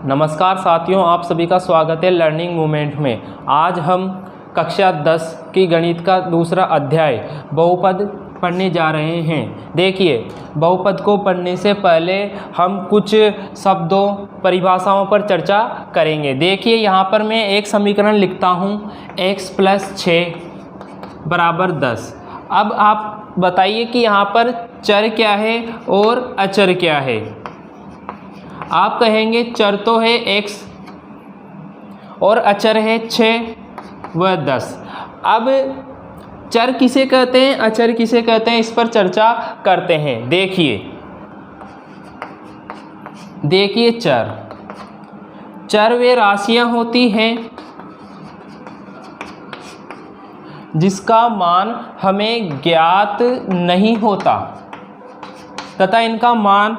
नमस्कार साथियों, आप सभी का स्वागत है लर्निंग मूवमेंट में। आज हम कक्षा 10 की गणित का दूसरा अध्याय बहुपद पढ़ने जा रहे हैं। देखिए, बहुपद को पढ़ने से पहले हम कुछ शब्दों परिभाषाओं पर चर्चा करेंगे। देखिए, यहाँ पर मैं एक समीकरण लिखता हूँ, x + 6 = 10। अब आप बताइए कि यहाँ पर चर क्या है और अचर क्या है। आप कहेंगे चर तो है x और अचर है 6 व 10। अब चर किसे कहते हैं, अचर किसे कहते हैं, इस पर चर्चा करते हैं। देखिए चर वे राशियां होती हैं जिसका मान हमें ज्ञात नहीं होता तथा इनका मान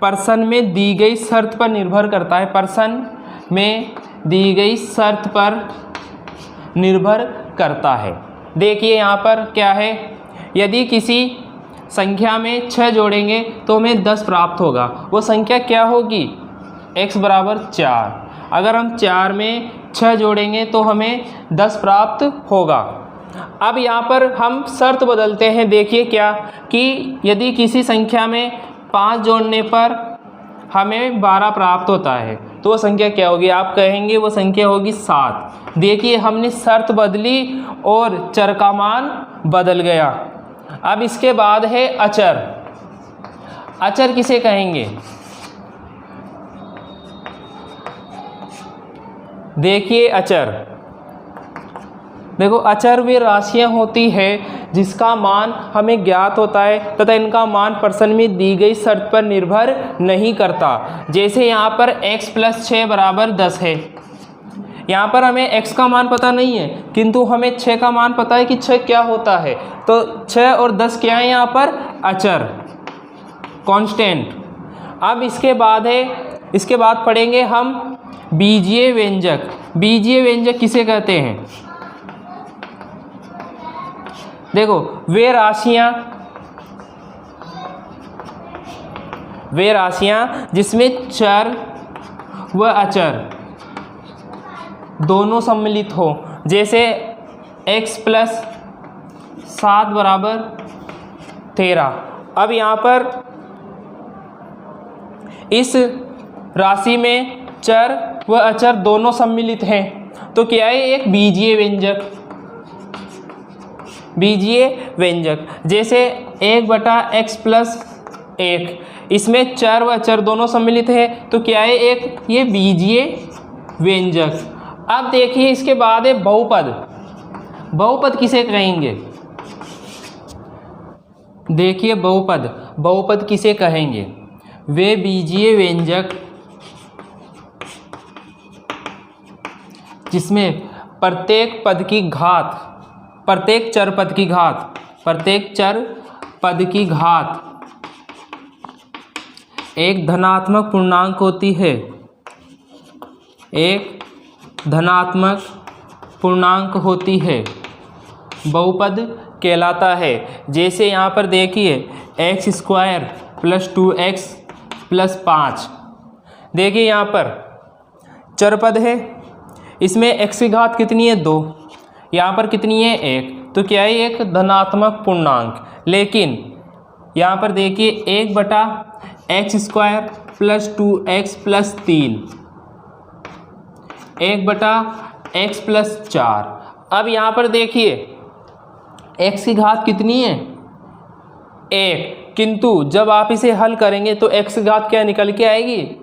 पर्सन में दी गई शर्त पर निर्भर करता है। पर्सन में दी गई शर्त पर निर्भर करता है। देखिए यहाँ पर क्या है, यदि किसी संख्या में 6 जोड़ेंगे तो हमें 10 प्राप्त होगा। वो संख्या क्या होगी, x = 4। अगर हम 4 में 6 जोड़ेंगे तो हमें 10 प्राप्त होगा। अब यहाँ पर हम शर्त बदलते हैं। देखिए क्या कि यदि किसी संख्या में 5 जोड़ने पर हमें 12 प्राप्त होता है तो वो संख्या क्या होगी, आप कहेंगे वो संख्या होगी 7। देखिए, हमने शर्त बदली और चर का मान बदल गया। अब इसके बाद है अचर। अचर किसे कहेंगे, देखिए देखो अचर वे राशियां होती है जिसका मान हमें ज्ञात होता है तथा इनका मान पर्सन में दी गई शर्त पर निर्भर नहीं करता। जैसे यहाँ पर x + 6 = 10 है। यहाँ पर हमें x का मान पता नहीं है किंतु हमें 6 का मान पता है कि 6 क्या होता है। तो 6 और 10 क्या है यहाँ पर, अचर, कांस्टेंट। अब इसके बाद पढ़ेंगे हम बीजीय व्यंजक। बीजीय व्यंजक किसे कहते हैं, देखो वे राशियां जिसमें चर व अचर दोनों सम्मिलित हो। जैसे x + 7 = 13। अब यहाँ पर इस राशि में चर व अचर दोनों सम्मिलित हैं तो क्या है, एक बीजीय व्यंजक। बीजीय व्यंजक जैसे 1/x + 1, इसमें चर व अचर दोनों सम्मिलित है तो क्या है, एक ये बीजीय व्यंजक। अब देखिए इसके बाद है बहुपद। बहुपद किसे कहेंगे, देखिए बहुपद किसे कहेंगे, वे बीजीय व्यंजक जिसमें प्रत्येक चर पद की घात एक धनात्मक पूर्णांक होती है, बहुपद कहलाता है। जैसे यहाँ पर देखिए x² + 2x + 5। देखिए यहाँ पर चर पद है, इसमें x की घात कितनी है, 2, यहाँ पर कितनी है, 1, तो क्या है, एक धनात्मक पूर्णांक। लेकिन यहाँ पर देखिए 1/x² + 2x + 3, 1/x + 4। अब यहाँ पर देखिए x की घात कितनी है, 1, किंतु जब आप इसे हल करेंगे तो x की घात क्या निकल के आएगी,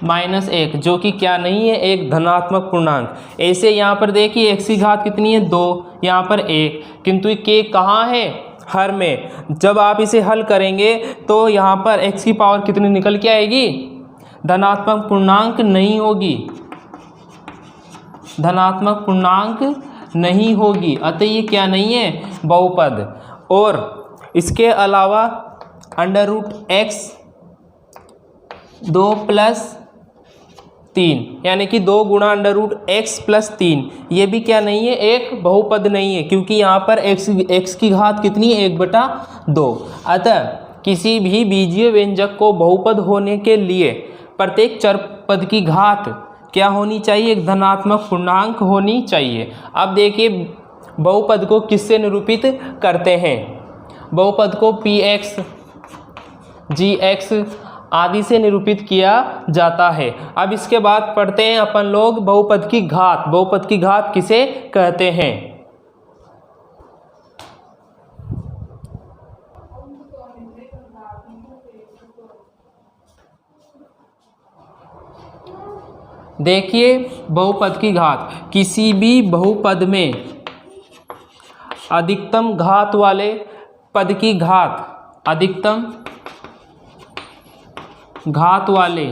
-1, जो कि क्या नहीं है, एक धनात्मक पूर्णांक। ऐसे यहाँ पर देखिए x की घात कितनी है, 2, यहाँ पर 1, किंतु k कहाँ है, हर में। जब आप इसे हल करेंगे तो यहाँ पर x की पावर कितनी निकल के आएगी, धनात्मक पूर्णांक नहीं होगी। अतः ये क्या नहीं है, बहुपद। और इसके अलावा √x 2 + 3 यानी कि 2 × √x + 3, ये भी क्या नहीं है, एक बहुपद नहीं है, क्योंकि यहाँ पर x की घात कितनी है, 1/2। अतः किसी भी बीजीय व्यंजक को बहुपद होने के लिए प्रत्येक चर पद की घात क्या होनी चाहिए, एक धनात्मक पूर्णांक होनी चाहिए। अब देखिए बहुपद को किससे निरूपित करते हैं, बहुपद को px, gx आदि से निरूपित किया जाता है। अब इसके बाद पढ़ते हैं अपन लोग बहुपद की घात। बहुपद की घात किसे कहते हैं? देखिए बहुपद की घात, किसी भी बहुपद में अधिकतम घात वाले पद की घात, अधिकतम घात वाले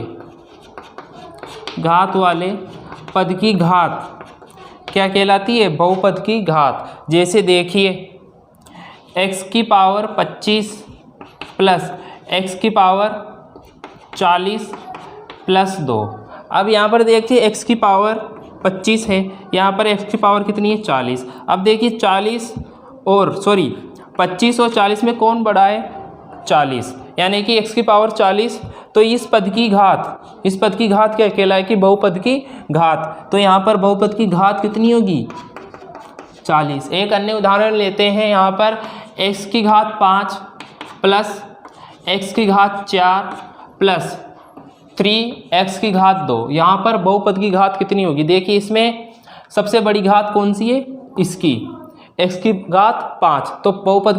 पद की घात क्या कहलाती है? बहुपद की घात। जैसे देखिए x की पावर 25 प्लस x की पावर 40 प्लस 2। अब यहाँ पर देखिए x की पावर 25 है, यहाँ पर x की पावर कितनी है? 40। अब देखिए 25 और 40 में कौन बड़ा है? 40, यानी कि x की पावर 40। तो इस पद की घात क्या कहलाए कि बहुपद की घात। तो यहाँ पर बहुपद की घात कितनी होगी? 40। एक अन्य उदाहरण लेते हैं, यहाँ पर x की घात 5 प्लस x की घात 4 प्लस 3x की घात 2। यहाँ पर बहुपद की घात कितनी होगी? देखिए इसमें सबसे बड़ी घात कौन सी है? इसकी, x की घात 5। तो बहुपद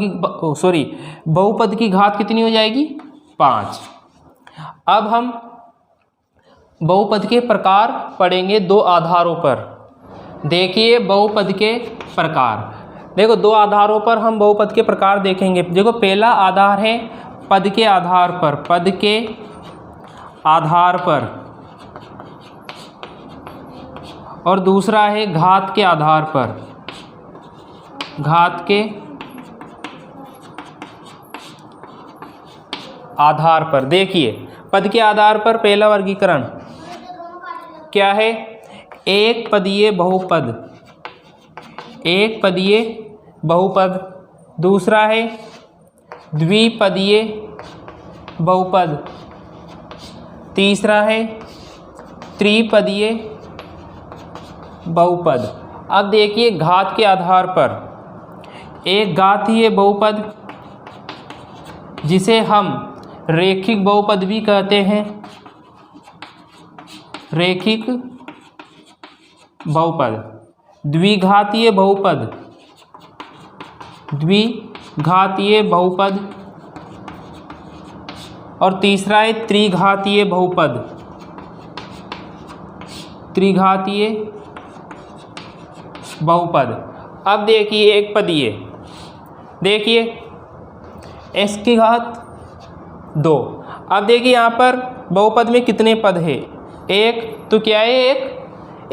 की घात कितनी हो जाएगी? 5। अब हम बहुपद के प्रकार पढ़ेंगे दो आधारों पर। देखिए बहुपद के प्रकार, देखो दो आधारों पर हम बहुपद के प्रकार देखेंगे। देखो पहला आधार है पद के आधार पर, पद के आधार पर, और दूसरा है घात के आधार पर, घात के आधार पर। देखिए पद के आधार पर पहला वर्गीकरण क्या है? एक पदीय बहुपद, एक पदीय बहुपद। दूसरा है द्विपदीय बहुपद। तीसरा है त्रिपदीय बहुपद। अब देखिए घात के आधार पर एक घातीय बहुपद जिसे हम रेखिक बहुपद भी कहते हैं, रेखिक बहुपद। द्विघातीय बहुपद, द्विघातीय बहुपद। और तीसरा है त्रिघातीय बहुपद, त्रिघातीय बहुपद। अब देखिए एक पदीय, देखिए x की घात 2। अब देखिए यहाँ पर बहुपद में कितने पद है? एक, तो क्या है?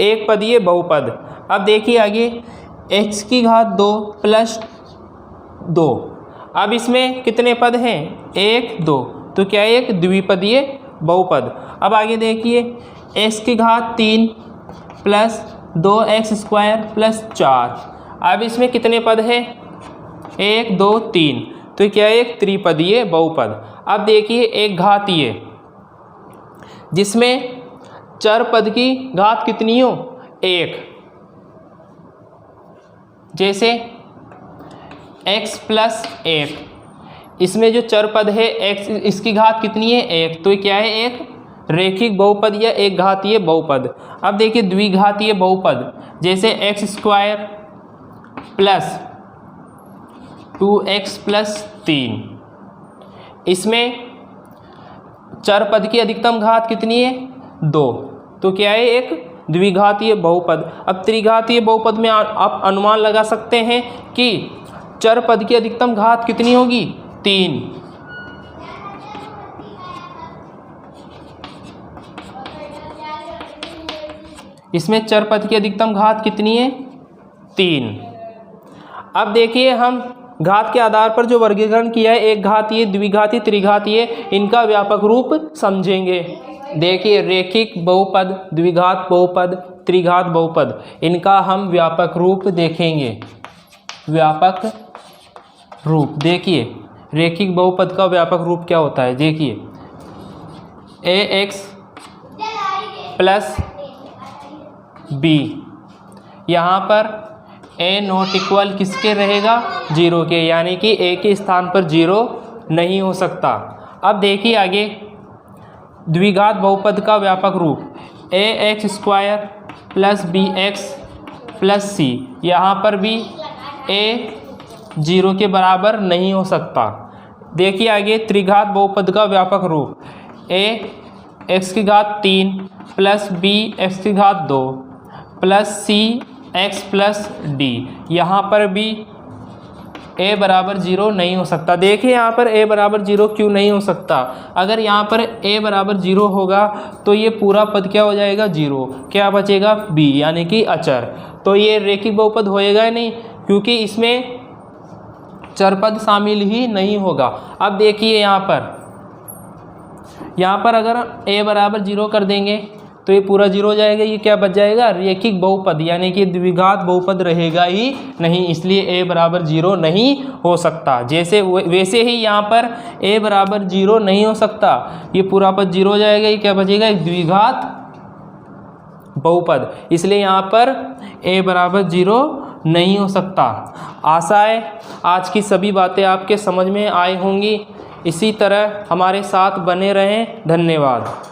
एक पदीय बहुपद। अब देखिए आगे x की घात 2 प्लस 2। अब इसमें कितने पद हैं? 1, 2, तो क्या है? एक द्विपदीय बहुपद। अब आगे देखिए x की घात 3 प्लस 2x² प्लस 4। अब इसमें कितने पद हैं? 1, 2, 3, तो क्या है? एक त्रिपदीय बहुपद। अब देखिए एक घातीय जिसमें चर पद की घात कितनी हो? 1। जैसे x प्लस 1, इसमें जो चर पद है x, इसकी घात कितनी है? 1, तो क्या है? एक रेखिक बहुपद या एक घातीय बहुपद। अब देखिए द्विघातीय बहुपद, जैसे x² प्लस 2x प्लस 3, इसमें चर पद की अधिकतम घात कितनी है? 2, तो क्या है? एक द्विघातीय बहुपद। अब त्रिघातीय बहुपद में आप अनुमान लगा सकते हैं कि चर पद की अधिकतम घात कितनी होगी? 3। इसमें चर पद की अधिकतम घात कितनी है? 3। अब देखिए हम घात के आधार पर जो वर्गीकरण किया है, एक घातीय, द्विघातीय, त्रिघातीय, इनका व्यापक रूप समझेंगे। देखिए रेखिक बहुपद, द्विघात बहुपद, त्रिघात बहुपद, इनका हम व्यापक रूप देखेंगे। व्यापक रूप देखिए रेखिक बहुपद का व्यापक रूप क्या होता है? देखिए ax प्लस बी। यहाँ पर ए नॉट इक्वल किसके रहेगा, 0 के, यानी कि ए के स्थान पर 0 नहीं हो सकता। अब देखिए आगे द्विघात बहुपद का व्यापक रूप a x square plus b x plus c. यहाँ पर भी ए 0 के बराबर नहीं हो सकता। देखिए आगे त्रिघात बहुपद का व्यापक रूप ए एक्स की घात 3 प्लस बी एक्स की घात 2 प्लस सी एक्स प्लस डी। यहाँ पर भी a बराबर 0 नहीं हो सकता। देखिए यहाँ पर a बराबर 0 क्यों नहीं हो सकता, अगर यहाँ पर a बराबर 0 होगा तो ये पूरा पद क्या हो जाएगा, 0, क्या बचेगा b यानी कि अचर। तो ये रेखिक बहुपद होएगा नहीं, क्योंकि इसमें चर पद शामिल ही नहीं होगा। अब देखिए यहाँ पर अगर a बराबर 0 कर देंगे तो ये पूरा 0 हो जाएगा, ये क्या बच जाएगा, रेखिक बहुपद, यानी कि द्विघात बहुपद रहेगा ही नहीं, इसलिए a बराबर 0 नहीं हो सकता। वैसे ही यहाँ पर a बराबर 0 नहीं हो सकता, ये पूरा पद 0 हो जाएगा, ये क्या बचेगा, एक द्विघात बहुपद, इसलिए यहाँ पर a बराबर 0 नहीं हो सकता। आशा है आज की सभी बातें आपके समझ में आई होंगी। इसी तरह हमारे साथ बने रहें। धन्यवाद।